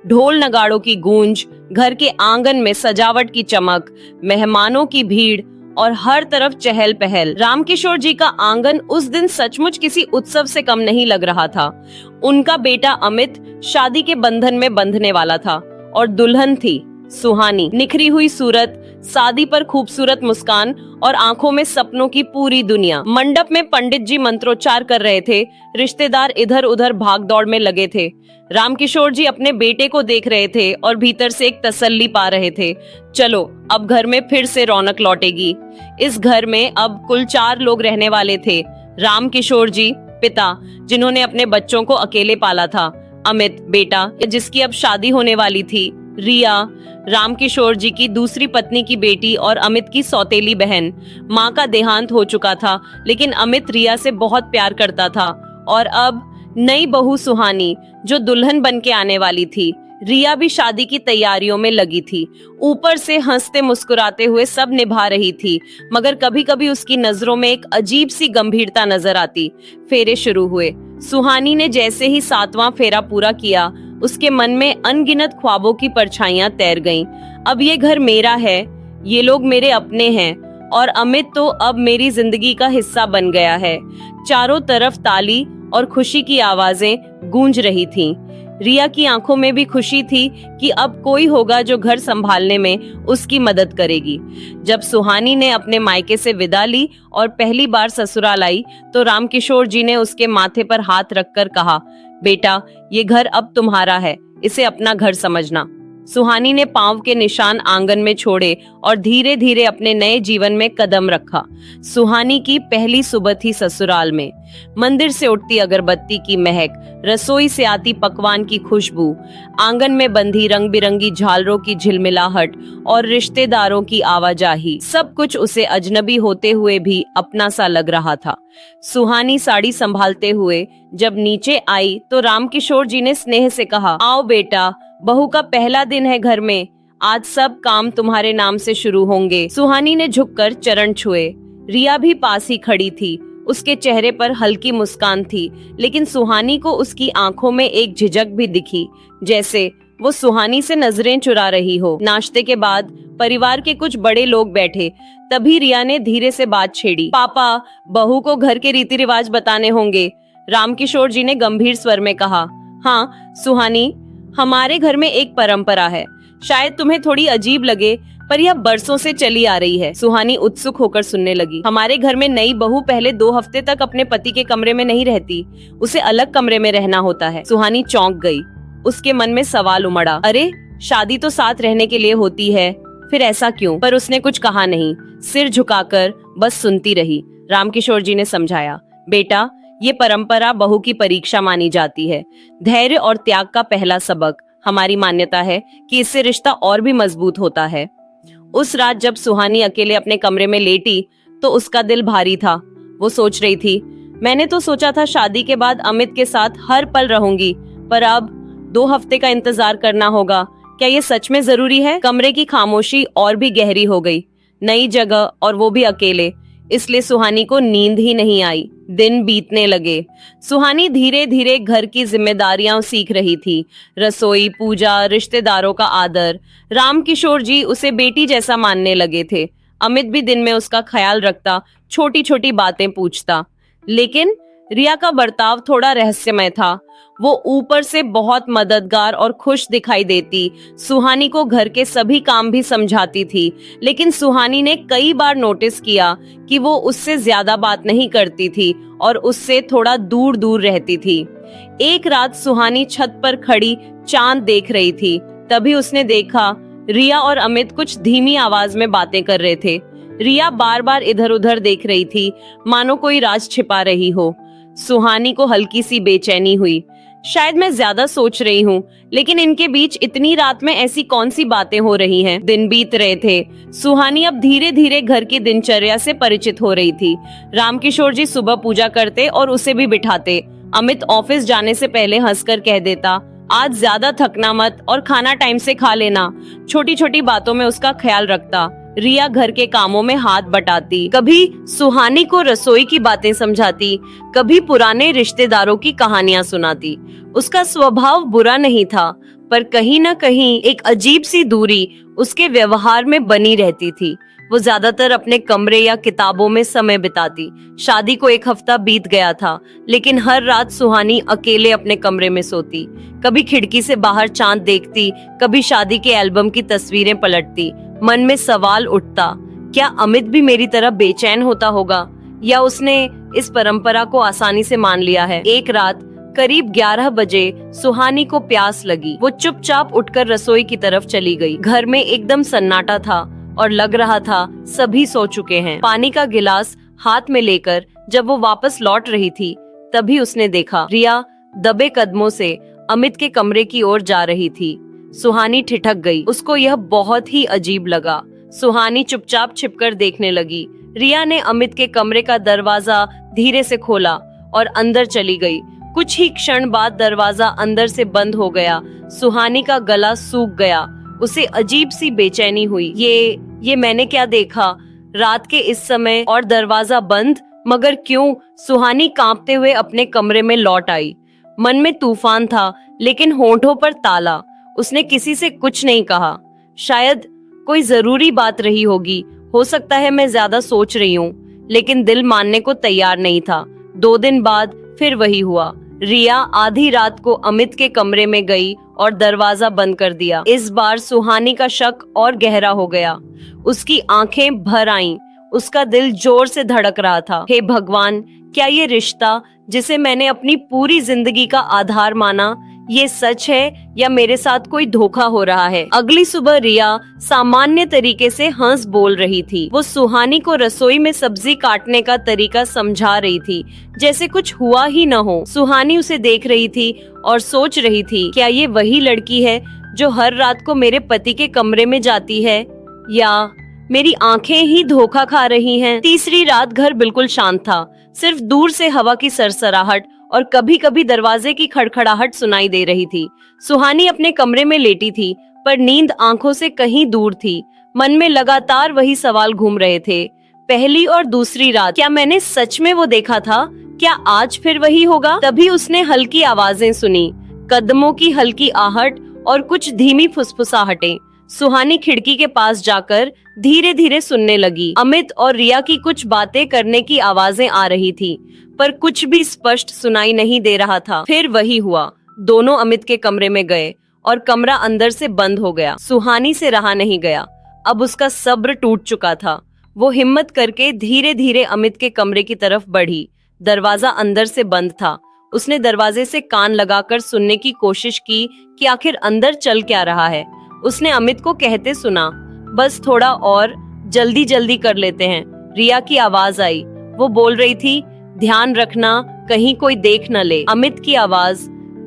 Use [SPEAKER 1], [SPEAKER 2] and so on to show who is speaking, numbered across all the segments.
[SPEAKER 1] ढोल नगाड़ों की गूंज, घर के आंगन में सजावट की चमक, मेहमानों की भीड़ और हर तरफ चहल पहल। रामकिशोर जी का आंगन उस दिन सचमुच किसी उत्सव से कम नहीं लग रहा था। उनका बेटा अमित शादी के बंधन में बंधने वाला था और दुल्हन थी सुहानी। निखरी हुई सूरत, शादी पर खूबसूरत मुस्कान और आंखों में सपनों की पूरी दुनिया। मंडप में पंडित जी मंत्रोच्चार कर रहे थे, रिश्तेदार इधर उधर भाग दौड़ में लगे थे। रामकिशोर जी अपने बेटे को देख रहे थे और भीतर से एक तसल्ली पा रहे थे, चलो अब घर में फिर से रौनक लौटेगी। इस घर में अब कुल 4 लोग रहने वाले थे। रामकिशोर जी पिता, जिन्होंने अपने बच्चों को अकेले पाला था, अमित बेटा, जिसकी अब शादी होने वाली थी, रिया रामकिशोर जी की दूसरी पत्नी की बेटी और अमित की सौतेली बहन। माँ का देहांत हो चुका था, लेकिन अमित रिया से बहुत प्यार करता था। और अब नई बहू सुहानी, जो दुल्हन बन के आने वाली थी। रिया भी शादी की तैयारियों में लगी थी। ऊपर से हंसते मुस्कुराते हुए सब निभा रही थी, मगर कभी कभी उसकी नजरों में एक अजीब सी गंभीरता नजर आती। फेरे शुरू हुए। सुहानी ने जैसे ही 7वां फेरा पूरा किया, उसके मन में अनगिनत ख्वाबों की परछाइयां तैर गईं। अब ये घर मेरा है, ये लोग मेरे अपने हैं और अमित तो अब मेरी जिंदगी का हिस्सा बन गया है। चारों तरफ ताली और खुशी की आवाजें गूंज रही थीं। रिया की आंखों में भी खुशी थी कि अब कोई होगा जो घर संभालने में उसकी मदद करेगी। जब सुहानी ने अपने मायके से विदा ली और पहली बार ससुराल आई, तो रामकिशोर जी ने उसके माथे पर हाथ रखकर कहा, बेटा, ये घर अब तुम्हारा है, इसे अपना घर समझना। सुहानी ने पांव के निशान आंगन में छोड़े और धीरे धीरे अपने नए जीवन में कदम रखा। सुहानी की पहली सुबह थी ससुराल में। मंदिर से उठती अगरबत्ती की महक, रसोई से आती पकवान की खुशबू, आंगन में बंधी रंग बिरंगी झालरों की झिलमिलाहट और रिश्तेदारों की आवाजाही, सब कुछ उसे अजनबी होते हुए भी अपना सा लग रहा था। सुहानी साड़ी संभालते हुए जब नीचे आई तो रामकिशोर जी ने स्नेह से कहा, आओ बेटा, बहू का पहला दिन है घर में, आज सब काम तुम्हारे नाम से शुरू होंगे। सुहानी ने झुककर चरण छुए। रिया भी पास ही खड़ी थी। उसके चेहरे पर हल्की मुस्कान थी, लेकिन सुहानी को उसकी आंखों में एक झिझक भी दिखी, जैसे वो सुहानी से नजरें चुरा रही हो। नाश्ते के बाद परिवार के कुछ बड़े लोग बैठे, तभी रिया ने धीरे से बात छेड़ी, पापा, बहू को घर के रीति रिवाज बताने होंगे। रामकिशोर जी ने गंभीर स्वर में कहा, हाँ सुहानी, हमारे घर में एक परंपरा है, शायद तुम्हें थोड़ी अजीब लगे, पर यह बरसों से चली आ रही है। सुहानी उत्सुक होकर सुनने लगी। हमारे घर में नई बहू पहले 2 हफ्ते तक अपने पति के कमरे में नहीं रहती, उसे अलग कमरे में रहना होता है। सुहानी चौंक गई। उसके मन में सवाल उमड़ा, अरे शादी तो साथ रहने के लिए होती है, फिर ऐसा क्यों? पर उसने कुछ कहा नहीं, सिर झुकाकर बस सुनती रही। रामकिशोर जी ने समझाया, बेटा, ये परंपरा बहू की परीक्षा मानी जाती है, धैर्य और त्याग का पहला सबक। हमारी मान्यता है कि इससे रिश्ता और भी मजबूत होता है। उस रात जब सुहानी अकेले अपने कमरे में लेटी तो उसका दिल भारी था। वो सोच रही थी, मैंने तो सोचा था शादी के बाद अमित के साथ हर पल रहूंगी, पर अब 2 हफ्ते का इंतजार करना होगा। क्या ये सच में जरूरी है? कमरे की खामोशी और भी गहरी हो गई। नई जगह और वो भी अकेले, इसलिए सुहानी को नींद ही नहीं आई। दिन बीतने लगे। सुहानी धीरे धीरे घर की जिम्मेदारियां सीख रही थी, रसोई, पूजा, रिश्तेदारों का आदर। रामकिशोर जी उसे बेटी जैसा मानने लगे थे। अमित भी दिन में उसका ख्याल रखता, छोटी छोटी बातें पूछता। लेकिन रिया का बर्ताव थोड़ा रहस्यमय था। वो ऊपर से बहुत मददगार और खुश दिखाई देती, सुहानी को घर के सभी काम भी समझाती थी, लेकिन सुहानी ने कई बार नोटिस किया कि वो उससे ज्यादा बात नहीं करती थी और उससे थोड़ा दूर दूर रहती थी। एक रात सुहानी छत पर खड़ी चांद देख रही थी, तभी उसने देखा रिया और अमित कुछ धीमी आवाज में बातें कर रहे थे। रिया बार बार इधर उधर देख रही थी, मानो कोई राज छिपा रही हो। सुहानी को हल्की सी बेचैनी हुई। शायद मैं ज्यादा सोच रही हूँ, लेकिन इनके बीच इतनी रात में ऐसी कौन सी बातें हो रही हैं? दिन बीत रहे थे। सुहानी अब धीरे धीरे घर की दिनचर्या से परिचित हो रही थी। रामकिशोर जी सुबह पूजा करते और उसे भी बिठाते। अमित ऑफिस जाने से पहले हंसकर कह देता, आज ज्यादा थकना मत और खाना टाइम से खा लेना। छोटी छोटी बातों में उसका ख्याल रखता। रिया घर के कामों में हाथ बटाती, कभी सुहानी को रसोई की बातें समझाती, कभी पुराने रिश्तेदारों की कहानियां सुनाती। उसका स्वभाव बुरा नहीं था, पर कहीं ना कहीं एक अजीब सी दूरी उसके व्यवहार में बनी रहती थी। वो ज्यादातर अपने कमरे या किताबों में समय बिताती। शादी को 1 हफ्ता बीत गया था, लेकिन हर रात सुहानी अकेले अपने कमरे में सोती। कभी खिड़की से बाहर चांद देखती, कभी शादी के एल्बम की तस्वीरें पलटती। मन में सवाल उठता, क्या अमित भी मेरी तरह बेचैन होता होगा, या उसने इस परंपरा को आसानी से मान लिया है। एक रात करीब 11 बजे सुहानी को प्यास लगी। वो चुपचाप उठकर रसोई की तरफ चली गई। घर में एकदम सन्नाटा था और लग रहा था सभी सो चुके हैं। पानी का गिलास हाथ में लेकर जब वो वापस लौट रही थी, तभी उसने देखा रिया दबे कदमों से अमित के कमरे की ओर जा रही थी। सुहानी ठिठक गई। उसको यह बहुत ही अजीब लगा। सुहानी चुपचाप छिपकर देखने लगी। रिया ने अमित के कमरे का दरवाजा धीरे से खोला और अंदर चली गई। कुछ ही क्षण बाद दरवाजा अंदर से बंद हो गया। सुहानी का गला सूख गया। उसे अजीब सी बेचैनी हुई। ये मैंने क्या देखा? रात के इस समय और दरवाजा बंद, मगर क्यों? सुहानी कांपते हुए अपने कमरे में लौट आई। मन में तूफान था, लेकिन होंठों पर ताला। उसने किसी से कुछ नहीं कहा। शायद कोई जरूरी बात रही होगी। हो सकता है मैं ज्यादा सोच रही हूँ, लेकिन दिल मानने को तैयार नहीं था। 2 दिन बाद फिर वही हुआ। रिया आधी रात को अमित के कमरे में गई और दरवाजा बंद कर दिया। इस बार सुहानी का शक और गहरा हो गया। उसकी आंखें भर आईं। उसका दिल जोर से धड़क रहा था। हे भगवान, क्या ये रिश्ता जिसे मैंने अपनी पूरी जिंदगी का आधार माना, ये सच है या मेरे साथ कोई धोखा हो रहा है? अगली सुबह रिया सामान्य तरीके से हंस बोल रही थी। वो सुहानी को रसोई में सब्जी काटने का तरीका समझा रही थी, जैसे कुछ हुआ ही न हो। सुहानी उसे देख रही थी और सोच रही थी, क्या ये वही लड़की है जो हर रात को मेरे पति के कमरे में जाती है, या मेरी आंखें ही धोखा खा रही हैं? तीसरी रात घर बिल्कुल शांत था। सिर्फ दूर से हवा की सरसराहट और कभी कभी दरवाजे की खड़खड़ाहट सुनाई दे रही थी। सुहानी अपने कमरे में लेटी थी, पर नींद आंखों से कहीं दूर थी। मन में लगातार वही सवाल घूम रहे थे। पहली और दूसरी रात, क्या मैंने सच में वो देखा था? क्या आज फिर वही होगा? तभी उसने हल्की आवाजें सुनी, कदमों की हल्की आहट और कुछ धीमी फुसफुसाहटें। सुहानी खिड़की के पास जाकर धीरे धीरे सुनने लगी। अमित और रिया की कुछ बातें करने की आवाजें आ रही थी, पर कुछ भी स्पष्ट सुनाई नहीं दे रहा था। फिर वही हुआ। दोनों अमित के कमरे में गए और कमरा अंदर से बंद हो गया। सुहानी से रहा नहीं गया। अब उसका सब्र टूट चुका था। वो हिम्मत करके धीरे धीरे अमित के कमरे की तरफ बढ़ी। दरवाजा अंदर से बंद था। उसने दरवाजे से कान लगाकर सुनने की कोशिश की कि आखिर अंदर चल क्या रहा है। उसने अमित को कहते सुना, बस थोड़ा और, जल्दी जल्दी कर लेते हैं। रिया की आवाज आई। वो बोल रही थी, ध्यान रखना कहीं कोई देख न ले। अमित की आवाज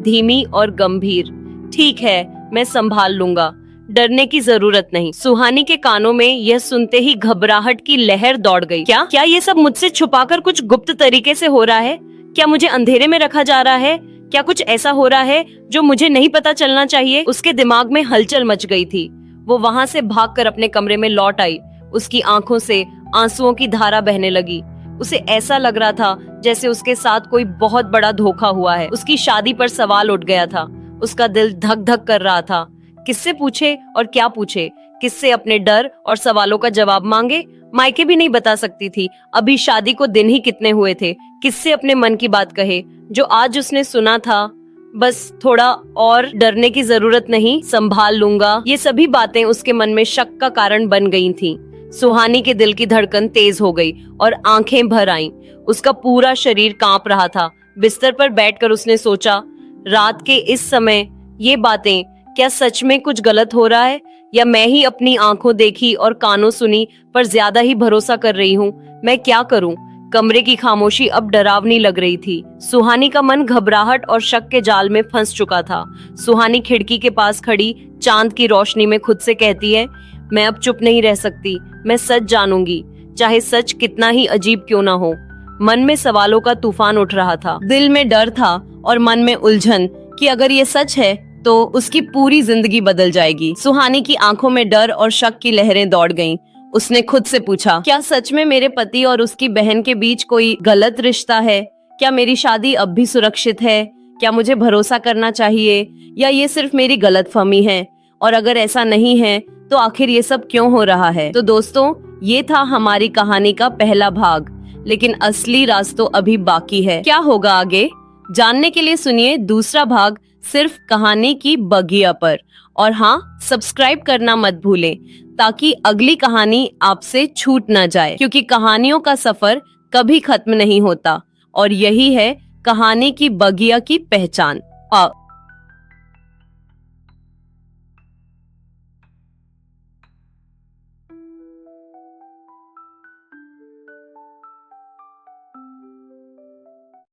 [SPEAKER 1] धीमी और गंभीर, ठीक है, मैं संभाल लूंगा, डरने की जरूरत नहीं। सुहानी के कानों में यह सुनते ही घबराहट की लहर दौड़ गई। क्या ये सब मुझसे छुपाकर कुछ गुप्त तरीके से हो रहा है? क्या मुझे अंधेरे में रखा जा रहा है? क्या कुछ ऐसा हो रहा है जो मुझे नहीं पता चलना चाहिए? उसके दिमाग में हलचल मच गई थी। वो वहां से भागकर अपने कमरे में लौट आई। उसकी आंखों से आंसुओं की धारा बहने लगी। उसे ऐसा लग रहा था जैसे उसके साथ कोई बहुत बड़ा धोखा हुआ है। उसकी शादी पर सवाल उठ गया था। उसका दिल धक धक कर रहा था। किससे पूछे और क्या पूछे? किससे अपने डर और सवालों का जवाब मांगे? मायके भी नहीं बता सकती थी। अभी शादी को दिन ही कितने हुए थे। किससे अपने मन की बात कहे जो आज उसने सुना था? बस थोड़ा और, डरने की जरूरत नहीं, संभाल लूंगा। ये सभी बातें उसके मन में शक का कारण बन गई थीं। सुहानी के दिल की धड़कन तेज हो गई और आंखें भर आईं। उसका पूरा शरीर कांप रहा था। बिस्तर पर बैठकर उसने सोचा, रात के इस समय ये बातें, क्या सच में कुछ गलत हो रहा है, या मैं ही अपनी आंखों देखी और कानों सुनी पर ज्यादा ही भरोसा कर रही हूँ? मैं क्या करूँ? कमरे की खामोशी अब डरावनी लग रही थी। सुहानी का मन घबराहट और शक के जाल में फंस चुका था। सुहानी खिड़की के पास खड़ी चांद की रोशनी में खुद से कहती है, मैं अब चुप नहीं रह सकती, मैं सच जानूंगी, चाहे सच कितना ही अजीब क्यों ना हो। मन में सवालों का तूफान उठ रहा था। दिल में डर था और मन में उलझन कि अगर ये सच है तो उसकी पूरी जिंदगी बदल जाएगी। सुहानी की आंखों में डर और शक की लहरें दौड़ गईं। उसने खुद से पूछा, क्या सच में मेरे पति और उसकी बहन के बीच कोई गलत रिश्ता है? क्या मेरी शादी अब भी सुरक्षित है? क्या मुझे भरोसा करना चाहिए या ये सिर्फ मेरी गलतफहमी है? और अगर ऐसा नहीं है तो आखिर ये सब क्यों हो रहा है? तो दोस्तों, ये था हमारी कहानी का पहला भाग, लेकिन असली राज तो अभी बाकी है। क्या होगा आगे जानने के लिए सुनिए दूसरा भाग सिर्फ कहानी की बगिया पर। और हाँ, सब्सक्राइब करना मत भूलें ताकि अगली कहानी आपसे छूट ना जाए, क्योंकि कहानियों का सफर कभी खत्म नहीं होता और यही है कहानी की बगिया की पहचान।